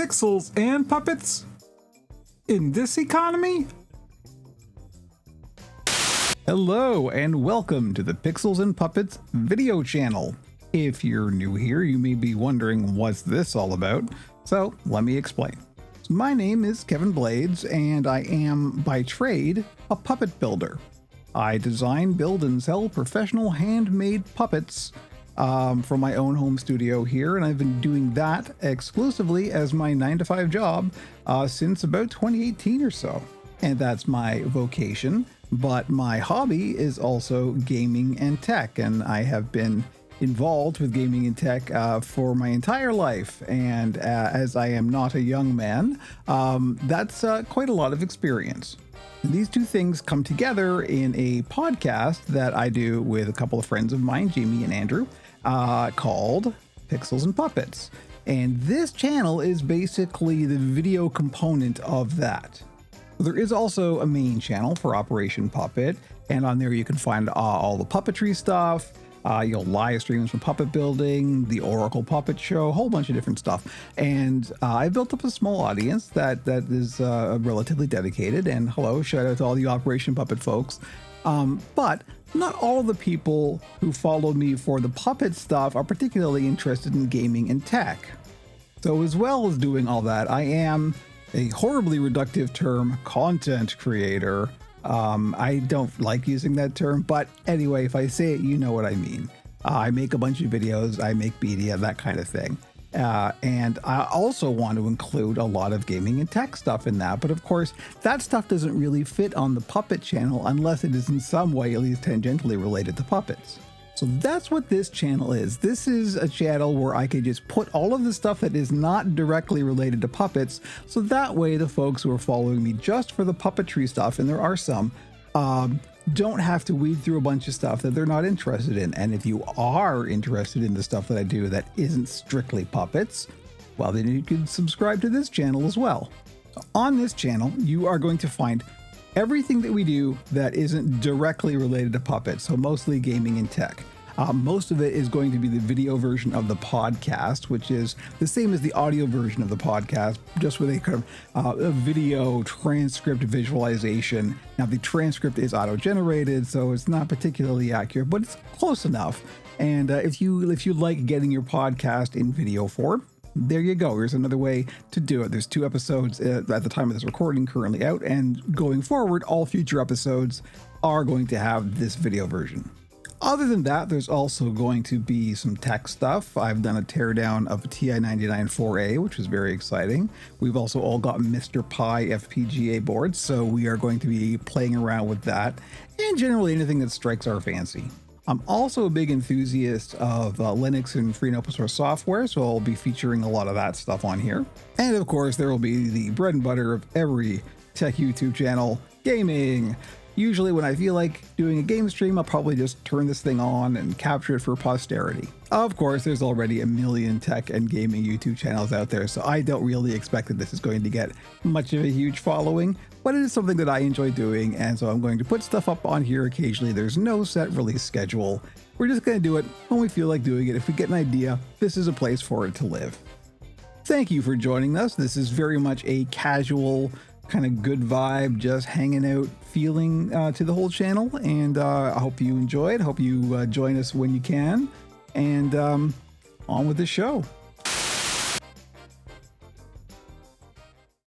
Pixels and puppets? In this economy? Hello and welcome to the Pixels and Puppets video channel. If you're new here, you may be wondering what's this all about, so let me explain. My name is Kevin Blades and I am, by trade, a puppet builder. I design, build, and sell professional handmade puppets from my own home studio here, and I've been doing that exclusively as my 9-to-5 job since about 2018 or so. And that's my vocation, but my hobby is also gaming and tech, and I have been involved with gaming and tech for my entire life, and as I am not a young man, that's quite a lot of experience. These two things come together in a podcast that I do with a couple of friends of mine, Jamie and Andrew, called Pixels and Puppets. And this channel is basically the video component of that. There is also a main channel for Operation Puppet, and on there you can find all the puppetry stuff. You'll live streams from puppet building, the Oracle Puppet Show, a whole bunch of different stuff. And I built up a small audience that is relatively dedicated. And hello, shout out to all the Operation Puppet folks. But not all the people who follow me for the puppet stuff are particularly interested in gaming and tech. So as well as doing all that, I am a horribly reductive term, content creator. I don't like using that term, but anyway, if I say it, you know what I mean. I make a bunch of videos, I make media, that kind of thing. And I also want to include a lot of gaming and tech stuff in that. But of course, that stuff doesn't really fit on the Puppet channel unless it is in some way at least tangentially related to puppets. So that's what this channel is. This is a channel where I could just put all of the stuff that is not directly related to puppets, so that way the folks who are following me just for the puppetry stuff, and there are some, don't have to weed through a bunch of stuff that they're not interested in. And if you are interested in the stuff that I do that isn't strictly puppets, well, then you can subscribe to this channel as well. On this channel, you are going to find everything that we do that isn't directly related to puppets, so mostly gaming and tech. Most of it is going to be the video version of the podcast, which is the same as the audio version of the podcast, just with a kind of a video transcript visualization. Now, the transcript is auto-generated, so it's not particularly accurate, but it's close enough. And if you like getting your podcast in video form, there you go. Here's another way to do it. There's 2 episodes at the time of this recording currently out, and going forward, all future episodes are going to have this video version. Other than that, there's also going to be some tech stuff. I've done a teardown of a TI-99 4A, which was very exciting. We've also all got Mr. Pi FPGA boards, so we are going to be playing around with that, and generally anything that strikes our fancy. I'm also a big enthusiast of Linux and free and open source software, so I'll be featuring a lot of that stuff on here. And of course, there will be the bread and butter of every tech YouTube channel, gaming. Usually when I feel like doing a game stream, I'll probably just turn this thing on and capture it for posterity. Of course, there's already a million tech and gaming YouTube channels out there, so I don't really expect that this is going to get much of a huge following, but it is something that I enjoy doing, and so I'm going to put stuff up on here occasionally. There's no set release schedule. We're just going to do it when we feel like doing it. If we get an idea, this is a place for it to live. Thank you for joining us. This is very much a casual, kind of good vibe, just hanging out feeling to the whole channel, and I hope you enjoy it. Hope you join us when you can, and on with the show.